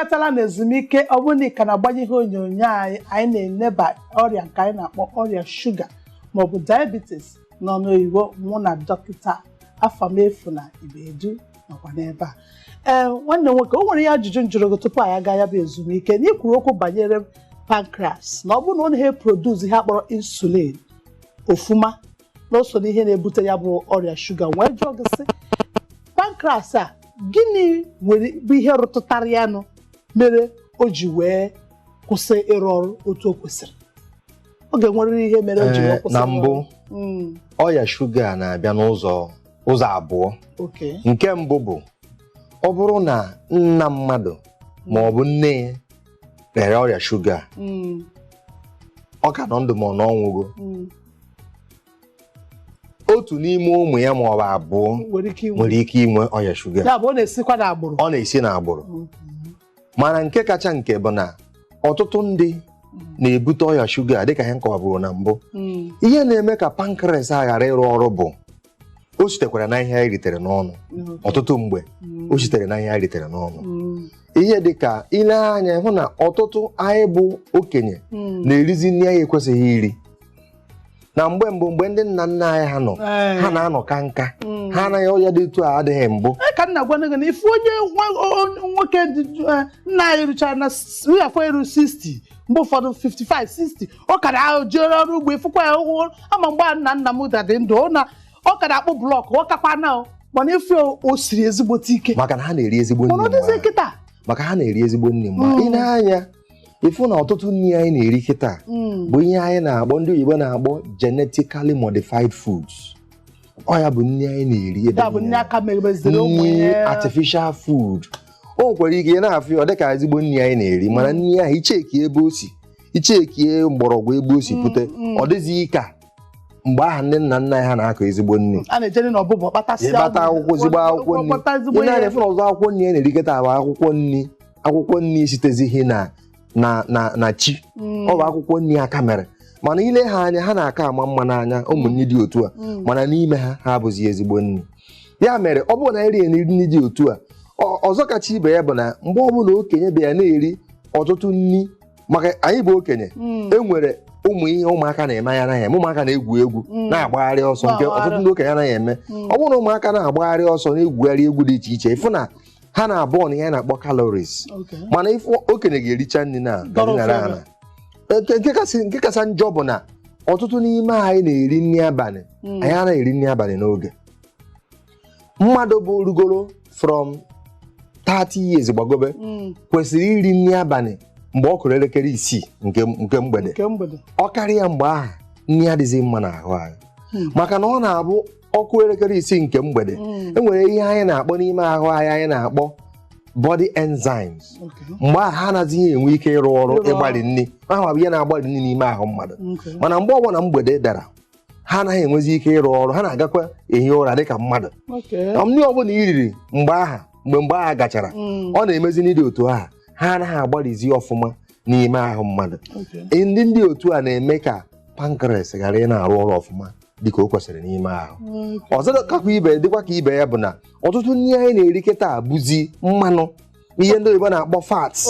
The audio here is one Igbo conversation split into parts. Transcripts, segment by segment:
ịbịatala na ezumike ọ bụrụ na ị ka na-agbanye ihe onyonyo anyị na-eneba ọrịa nke anyị na-akpọ ọrịa shuga maọbụ diabetes n'ọnụ oyibo mụ na dọkịta Afamefu na Ibedu nakwa n'ebe a. Nwanne nwoke o nwere ya ajụjụ njụrụ gị tupu anyị aga ya bụ ezumike na ikwuru okwu banyere pancreas na ọ bụrụ na ọ na-ihe produce ihe akpọrọ insulin ofuma na o so n'ihe na-ebute ya bụ ọrịa shuga wee jụọ gị sị pancreas a gịnị bụ ihe rụtụtara ya nụ mere o ji wee kwụsị ịrụ ọrụ otu o kwesịrị? Ọ ga-enwerịrị ihe mere o ji wee kwụsị na mbụ ọrịa shuga na-abịa n'ụzọ abụọ. Nke mbụ bụ ọ bụrụ na nna mmadụ ma ọ bụ nne ya rere ọrịa shuga ọ ka nọ ndụ ma ọ na ọnwụgo, otu n'ime ụmụ ya ma ọ bụ abụọ nwere ike inwe ọrịa shuga. Ọ na-esi n'agbụrụ. Mana nke kacha nke bụ na ọtụtụ ndị na-ebute ọrịa shuga dịka ihe nkọwaburu na mbụ. Ihe na-eme ka pancreas a ghara ịrụ ọrụ bụ o sitekwara na ihe anyị ritere n'ọnụ. Ọtụtụ mgbe o sitere na ihe anyị ritere n'ọnụ. Ihe dịka ile anya hụ na ọtụtụ anyị bụ okenye na-erizi nri anyị ekwesịghị iri. Na mgbe ndị nna nna anyị ha na-anọ ka nka, ha anaghị ọrịa dị etu a adịghị mbụ. Ka nna gwa gị na ifu onye nwoke nna anyị rụchara na afọ eru 60 mgbe ụfọdụ 55 60 ọ kara ahụ jere ọrụ ugbo ifụkwa ya ụgwọ ama mgbe nna m dadị ndụ ọ kara akpụ blọkụ ọ kakwa na mana ife o siri ezigbote ike maka na ha na-eri ezigbo nri. Maka ha na-eri ezigbo nri mgbe ị na-anya ifu na ọtụtụ nri anyị na-eri kịta bụ ihe anyị na-akpọ ndị oyibo na-akpọ genetically modified foods. Ọ ya bụ nri anyị na-eri nri artificial food. O nwekwara ike na-afụ ọ dịka ezigbo nri anyị na-eri mana nri ahụ ichekie ebe o si, ichekie mgbọrọgwụ ebe o si pụta ọ dịzighị ka mgbe aha ndị nna nna ha na-akọ ezigbo nri. Ịkpata akwụkwọ ezigbo akwụkwọ nri. Ị na-efu na ọzọ akwụkwọ nri anyị na-erikọta bụ akwụkwọ nri sitezighị na chi. Ọ bụ akwụkwọ nri aka mere mana ile ha anya ha na-aka ama mma n'anya ụmụ nri dị otu a mana n'ime ha abụghị ezigbo nri. Ya mere ọ bụrụ na anyị rie nri dị otu a ọzọ kacha ibe ya bụ na mgbe ọbụla okenye bịa na-eri ọtụtụ nri maka anyị bụ okenye enwere ụmụ ihe ụmụaka na-eme ya anaghị eme. Ụmụaka na-egwu egwu na-agbagharị ọsọ nke ọtụtụ ndị okenye anaghị eme. Ọ bụrụ na ụmụaka na-agbagharị ọsọ na-egwugharị egwu dị iche iche ịfụ na ha na-abụọ na ihe a na-akpọ calories mana ife okenye ga-ericha nri na ana. Nke kacha njọ bụ na ọtụtụ n'ime anyị na-eri nri abalị anyị anaghị eri nri abalị n'oge. Mmadụ bụ rugoro from 30 years gbagobe kwesịrị iri nri abalị mgbe ọ kụrụ elekere 6 nke mgbede. Ọ karịa mgbe ahụ nri adịghị mma n'ahụ anyị maka na ọ na-abụ ọkụ elekere 6 nke mgbede enwere ihe anyị na-akpọ n'ime ahụ anyị na-akpọ body enzymes. Mgbe ahụ ha anaghịzi enwe ike ịrụ ọrụ ịgbari nri ahụ bụ ihe na-agbari nri n'ime ahụ mmadụ. Mana mgbe ọbụla mgbede dara ha anaghị enwezi ike ịrụ ọrụ, ha na-agakwa ehi ụra dịka mmadụ. Nri ọbụla i riri mgbe ahụ gachara ọ na-emezi ndị otu ahụ ha anaghị agbarizi ọfụma n'ime ahụ mmadụ. Ndị dị otu a na-eme ka pancreas ghara ị na-arụ ọrụ ọfụma dịka o kwesịrị n'ime ahụ. Ọzọ dịkwa ka ibe ya bụ na ọtụtụ nri anyị na-eri kịta bụzi mmanụ, ihe ndị oyibo na-akpọ fats.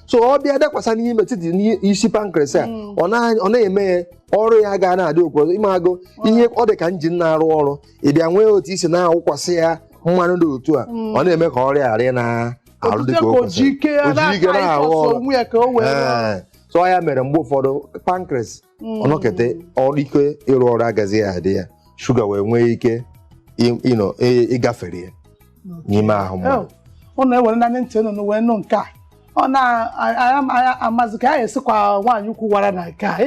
So ọ bịa dakwasa n'ime etiti n'isi pancreas a ọ na-eme ya ọrụ ya ga na-adị okwu ime agụ ihe ọ dị ka njin na-arụ ọrụ ị bịa nwee otu isi na-awụkwasị ya mmanụ dị otu a ọ na-eme ka ọrịa ghara na-arụ dịka o kwesịrị o ji ike na-arụ ọrụ. So ya mere mgbe ụfọdụ pancreas ọnọkete ọrụ ike ịrụ ọrụ agaghị ya adị ya shuga wee nwee ike ịgafere ya n'ime ahụ mmadụ. Ọ na-ewere na ntị unu wee nụ nke a ọ na-amazị ka ya esikwa nwaanyị ukwu gwara na nke a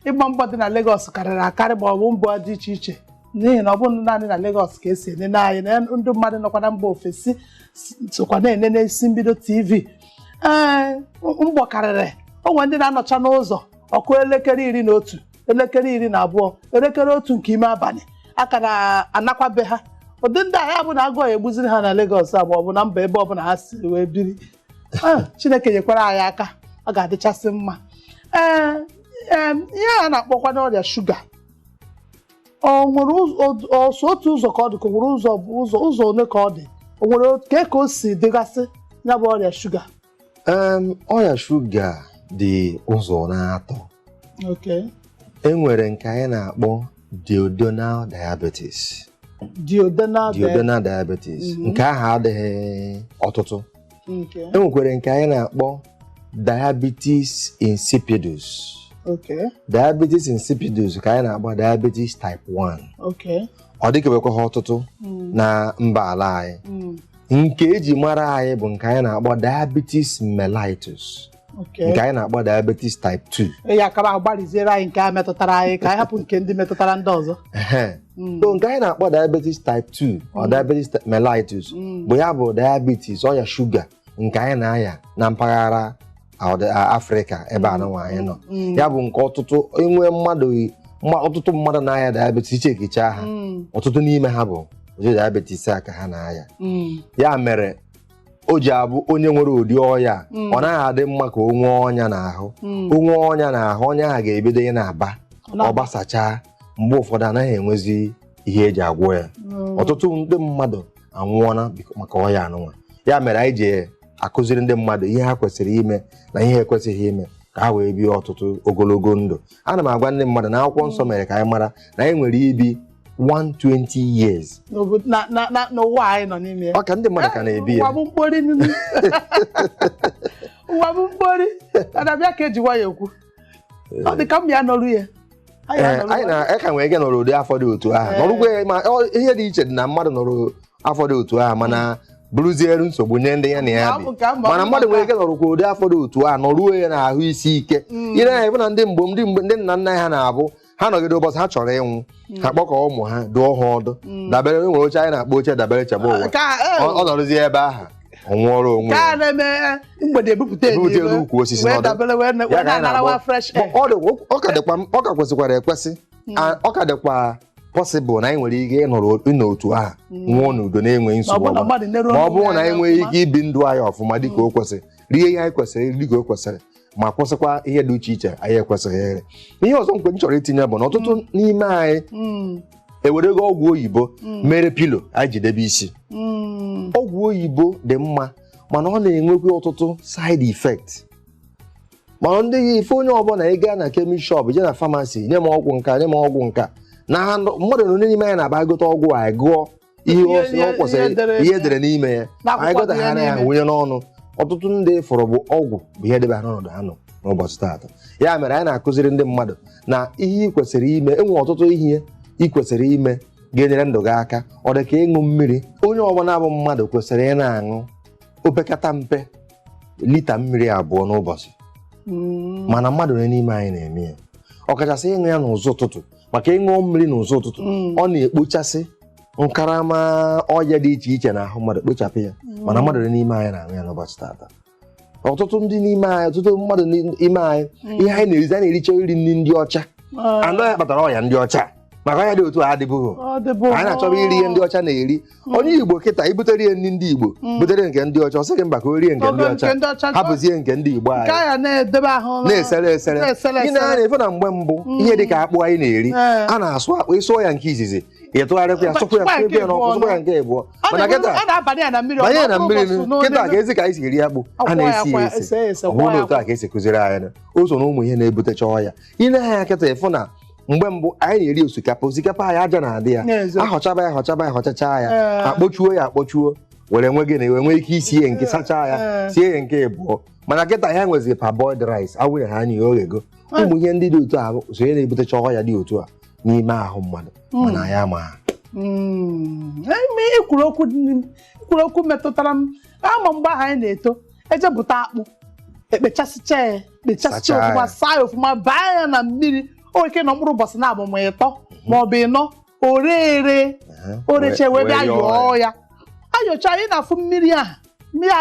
ịgba mbọ dị na Lagos karịrị akarị ma ọ bụ mbọ dị iche iche n'ihi na ọ bụrụ naanị na Lagos ka esi enene anyị na ndị mmadụ nọkwa na mba ofesi sokwa na-enene isi mbido TV. Mbọ karịrị onwe ndị na-anọcha n'ụzọ ọkụ elekere 11 elekere 12 elekere 1 nke ime abalị aka na-anakwabe ha. Ụdị ndị agha bụ na agụụ egbuziri ha na Lagos ma ọ bụ na mba ebe ọbụla ha si wee biri. Chineke nyekwara anyị aka ọ ga-adịchasị mma. Ihe a na-akpọkwa n'ọrịa shuga o nwere otu ụzọ ka ọ dị ka nwere ụzọ ole ka ọ dị o nwere ka o si dịgasị ya bụ ọrịa shuga? Ọrịa shuga dị ụzọ na-atọ. Okay. Enwere nke anyị na-akpọ duodenal diabetes. Duodenal diabetes. Nke ahụ adịghị ọtụtụ. Okay. Enwekwara nke anyị na-akpọ diabetes insipidus. Okay. Diabetes insipidus ka anyị na-akpọ diabetes type 1. Okay. Ọ dịkebekwa ha ọtụtụ na mba ala anyị. Nke eji mara anyị bụ nke anyị na-akpọ diabetes mellitus. Okay. Nke anyị na-akpọ diabetes type 2. Ya ka agbaliziere anyị nke a metụtara anyị ka anyị hapụ nke ndị metụtara ndị ọzọ. So nke anyị na-akpọ diabetes type 2 or diabetes mellitus bụ ya bụ diabetes ọrịa shuga nke anyị na-aya na mpaghara Afrịka ebe anụnwa anyị nọ. Ya bụ nke ọtụtụ mmadụ na-aya diabetes ichekicha ha. Ọtụtụ n'ime ha bụ ụdị diabetes a ka ha na-aya. Ya mere o ji abụ onye nwere ụdị ọya ọ naghị adị mma ka o nwee ọnya n'ahụ. O nwee ọnya n'ahụ, ọnya ahụ ga-ebido ị na-aba ọ gbasachaa, mgbe ụfọdụ anaghị enwezi ihe eji agwọ ya. Ọtụtụ ndị mmadụ anwụọla maka ọya anụnwa. Ya mere anyị ji akụziri ndị mmadụ ihe ha kwesịrị ime na ihe ekwesịghị ime ka ha wee bie ọtụtụ ogologo ndụ. Ana m agwa ndị mmadụ na akwụkwọ nsọ mere ka anyị mara na anyị nwere ibi 120 years n'ụwa anyị nọ n'ime ya. Ọ ka ndị mmadụ ka na-ebi ya. Ụwa bụ mkpori adabịa ka ejiwa ya ekwu. Ọ dị ka m ya nọrụ ya. Anyị na-eka nwere ike nọrọ ụdị afọ dị otu ahụ. Nọrụkwe ma ihe dị iche dị na mmadụ nọrọ afọ dị otu ahụ mana bụrụziere nsogbu nye ndị ya na ya bi. Mana mmadụ nwere ike nọrọkwa ụdị afọ dị otu ahụ nọruo ya na ahụ isi ike. Ị na-ebe na ndị nna nna ha na-abụ ha nọgide ụbọchị ha chọrọ ịnwụ, ha kpọkọ ụmụ ha dụọ ha ọdụ dabere nwere oche anyị na-akpọ oche dabere chebe ụwa. Ọ nọrọzie ebe ahụ ọ nwụọrọ onwe ya n'ukwu osisi ọ ka kwesịkwara ekwesị. Ọ ka dịkwa possible na anyị nwere ike ịnọrọ otu ahụ nwụọ n'udo na-enweghị nsogbu ma ọ bụrụ na anyị nwere ike ibi ndụ anyị ọfụma dịka o kwesịrị, rie ihe anyị kwesịrị iri dịka o kwesịrị, ma kwụsịkwa ihe dị iche iche anyị ekwesịghị ire. Ihe ọzọ m chọrọ itinye bụ na ọtụtụ n'ime anyị ewerego ọgwụ oyibo mere pilo anyị ji debe isi. Ọgwụ oyibo dị mma mana ọ na-enwekwa ọtụtụ side effect. Mana ndị ife onye ọbụla ị gaa na chemist shop je na pharmacy nye m ọgwụ nka nye m ọgwụ nka na mmadụ na onye n'ime anyị na-aba gote ọgwụ anyị gụọ ihe ọ kwesịrị ihe edere n'ime ya anyị gota ha na ya wunye n'ọnụ. Ọtụtụ ndị fọrọ bụ ọgwụ bụ ihe debe ha n'ọnọdụ ha nọ n'ụbọchị taata. Ya mere anyị na-akụziri ndị mmadụ na ihe ị kwesịrị ime, enwe ọtụtụ ihe ị kwesịrị ime ga-enyere ndụ gị aka. Ọ dị ka ịṅụ mmiri. Onye ọbụla bụ mmadụ kwesịrị ị na-aṅụ opekata mpe lita mmiri 2 n'ụbọchị. Mana mmadụ n'ime anyị na-eme ya, ọkachasị ịṅụ ya n'ụzọ ụtụtụ. Maka ịṅụ mmiri n'ụzọ ụtụtụ ọ na-ekpochasị nkarama ọya dị iche iche n'ahụ mmadụ, kpochapụ ya. Mana mmadụ n'ime anyị na-aṅụ ya n'ụbọchị taata. Ọtụtụ ndị n'ime anyị, ọtụtụ mmadụ n'ime anyị, ihe anyị na-erizi, anyị na-ericha iri nri ndị ọcha. Anọ ya kpatara ọya ndị ọcha maka ọya dị otu a adịbụghị. Anyị na-achọba iri ihe ndị ọcha na-eri. Onye Igbo kịta ibutere ihe ndị Igbo butere nke ndị ọcha, ọ sịghị mba ka o rie nke ndị ọcha hapụzie nke ndị Igbo anyị na-esere ị na-efe na mgbe mbụ ihe dị ka akpụ anyị na-eri a na-asụ akpụ, ịsụọ ya nke izizi ịtụgharịkwa ya sụkwa ya n'ọkụ, sụkwa ya nke abụọ. Mana kịta banye na mmiri kịta ka ezi ka anyị si eri akpụ a na-esi ya esi. Ọ bụrụ na otu a ka esi kụziri anyị o so na ụmụ ihe na-ebutecha ọya. Ị na-aha ya kịta ịfụ na mgbe mbụ anyị na-eri osikapa anyị aja na-adị ya, ahọchaba ya họchacha ya, akpọchuo ya were nwee ike isi ya nke sachaa ya sie ya nke abụọ. Mana kịta ya nwezi parboiled rice awụnye ha anya oghego. Ụmụ ihe ndị dị otu a so ihe na-ebutecha ọya dị otu a n'ime ahụ mmadụ mana ya ma ikwuru okwu metụtara m ama mgbe ahụ anyị na-eto ejepụta akpụ ekpechasịcha ya ọfụma, saa ya ọfụma, baa ya na mmiri. O ike nọ mkpụrụ ụbọchị na-abụ ma 3 ma ọ bụ 4 oreche wee bịa yọọ ya. Ayọcha anyị na-afụ mmiri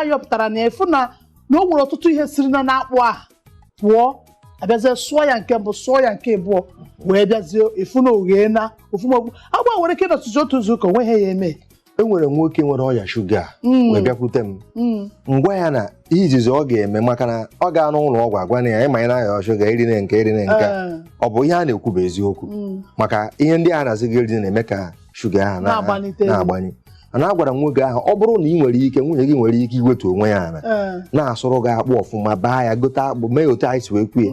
ayọpụtara na efu na o nwere ọtụtụ ihe siri na akpụ ahụ pụọ, abịazie sụọ ya nke mbụ sụọ ya nke abụọ wee bịazie efu na oghe na ofumogbu agba nwere ike nọtụzi otu izu ụka onwe ha ya eme. Enwere nwoke nwere ọrịa shuga wee bịakwute m ngwa ya na ihe izizi ọ ga-eme maka na ọ ga n'ụlọ ọgwụ agwa na ya ịma na ya shuga erine nke ọ bụ ihe a na-ekwu bụ eziokwu maka ihe ndị a na-azịga eri na-eme ka shuga ahụ na-agbanye. ana agwara m nwoke ahụ ọ bụrụ na ị nwere ike nwunye gị nwere ike iwetu onwe ya ana na-asụrụ gị akpụ ọfụma baa ya gote akpụ mee otu anyị si wee kwue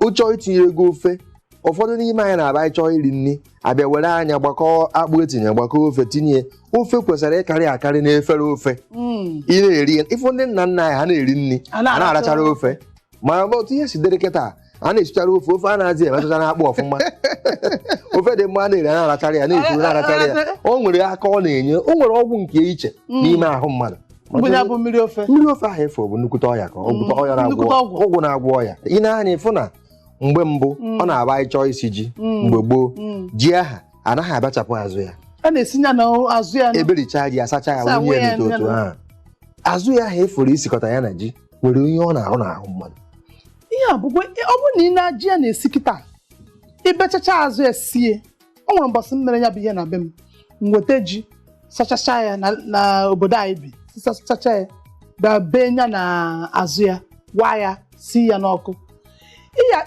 ụchọ itinye ego ofe ụfọdụ n'ime anyị na-abịa ịchọ iri nri abịa were anya gbakọọ akpụ etinye gbakọọ ofe tinye ofe kwesịrị ịkarị akarị n'efere ofe ị na-eri ịfụ ndị nna nna anyị ha na-eri nri a na-arachara ofe ma otu ihe si dịrị kịta a na-esichara ofe a na-azị emetụta na akpụ ọfụma ofe dị mma a na-eri a na-arachara ya na-ekwu na-arachara ya o nwere aka ọ na-enye o nwere ọgwụ nke iche n'ime ahụ mmadụ mmiri ofe ahụ efu bụ nnukwute ọya ka ọgwụ na-agwọ ọya ị na-anya ịfụ na mgbe mbụ ọ na-aba ịchọ isi ji mgbe gboo ji aha anaghị abịachapụ azụ ya a na-esinye n'azụ ya ebericha ji asacha ya wunye ya n'otu ha azụ ya ahụ efuru isikọta ya na ji nwere onye ọ na-arụ n'ahụ mmadụ ihe a bụkwa ọ bụrụ na ị na-ji ya na-esi kịta ibechacha azụ ya sie o nwere mbọsị mmere ya bụ ihe na be m nweta ji sachacha ya na obodo anyị bi sachacha ya bịa bee ya na azụ ya waa ya si ya n'ọkụ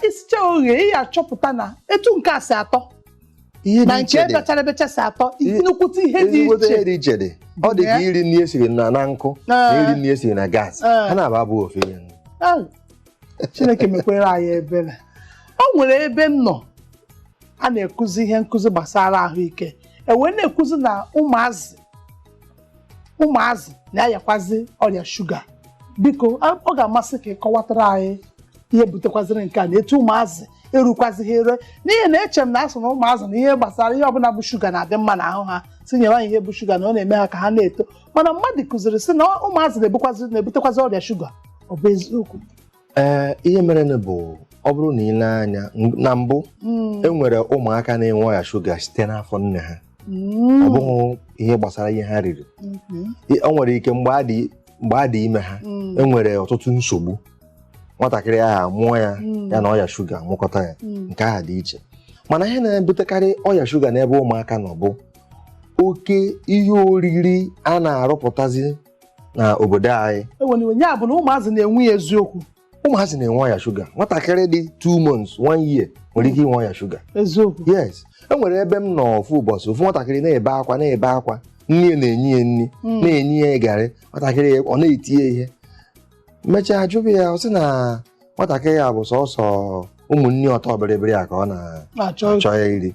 isicha oghe ị achọpụta na etu nke a si atọ na nke ebechara ebecha si atọ nnukwute ihe dị iche dị ọ dị ka iri nri esiri na nkụ na iri nri esiri na gas ha na-aba bụ ofe ihe Chineke mekwere anyị ebere o nwere ebe m nọ a na-ekuzi ihe nkụzi gbasara ahụike wee na-ekuzi na ụmụazị na-ayakwazi ọrịa shuga biko ọ ga-amasị ka ị kọwatara anyị ihe butekwaziri nke a na etu ụmụazị erukwazighị ere n'ihi na eche m na asụ na ụmụazị na ihe gbasara ihe ọbụla bụ shuga na-adị mma n'ahụ ha tinyewe anyị ihe bụ shuga na ọ na-eme ha ka ha na-eto mana mmadụ kụziri sị na ụmụazị na-ebutekwazi ọrịa shuga ọ bụ eziokwu ihe mere bụ ọ bụrụ na ị na-anya na mbụ enwere ụmụaka na-enwe ọrịa shuga site n'afọ nne ha ọ bụghị ihe gbasara ihe ha riri o nwere ike mgbe a dị ime ha enwere ọtụtụ nsogbu nwatakịrị ahụ mụọ ya na ọrịa shuga nwụkọta ya nke ahụ dị iche mana ihe na-ebutekarị ọrịa shuga n'ebe ụmụaka nọ bụ oke ihe oriri a na-arụpụtazi na obodo anyị ya bụ na ụmụazị na-enwe ya eziokwu ụmụazị na-enwe ọrịa shuga nwatakịrị dị 2 months 1 year nwere ike inwe ọrịa shuga eziokwu yes enwere ebe m nọ ofu ụbọchị ofu nwatakịrị na-ebe akwa nne na-enye ya nri na-enye ya garị nwatakịrị ọ na-etinye ihe mechaa jụbụ ya ọ sị na nwatakịrị ya bụ sọsọ ụmụnne ọtọ bịrịbịrị ya ka ọ na-achọ ya iri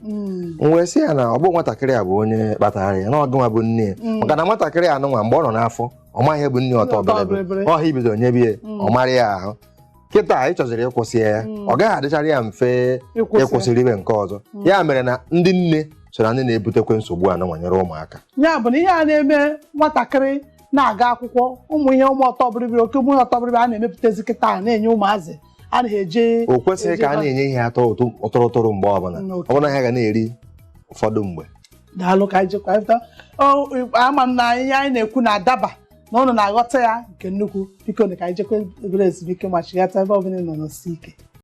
wee sị ya na ọ bụ nwatakịrị a bụ onye kpatara ya na ọgụnwa bụ nne ya maka na nwatakịrị a nụnwa mgbe ọ nọ n'afọ ọ maghị ihe bụ nne ọtọ bịrịbịrị ọha ibido nyebe ya ọ mara ya ahụ kịta ị chọziri ịkwụsị ya ọ gaghị adịchara ya mfe ịkwụsịrị ibe nke ọzọ ya mere na ndị nne so na ndị na-ebutekwe nsogbu a nwanyere ụmụaka ya bụ na ihe a na-eme nwatakịrị na-aga akwụkwọ ụmụ ọtọ bịrịbịrị oke ụmụ ọtọ bịrịbịrị a na-emepụtazi kịta na-enye ụmụazị a na-eje o kwesịrị ka a na-enye ihe atọ ụtụrụtụrụ mgbe ọbụla ha ga na-eri ụfọdụ mgbe daalụ ka anyị jekwa ama m na ihe anyị na-ekwu na-adaba na ụnụ na-aghọta ya nke nnukwu biko ka anyị jekwa ebere ezumike ma chighata ebe ọbụla nọ n'osi ike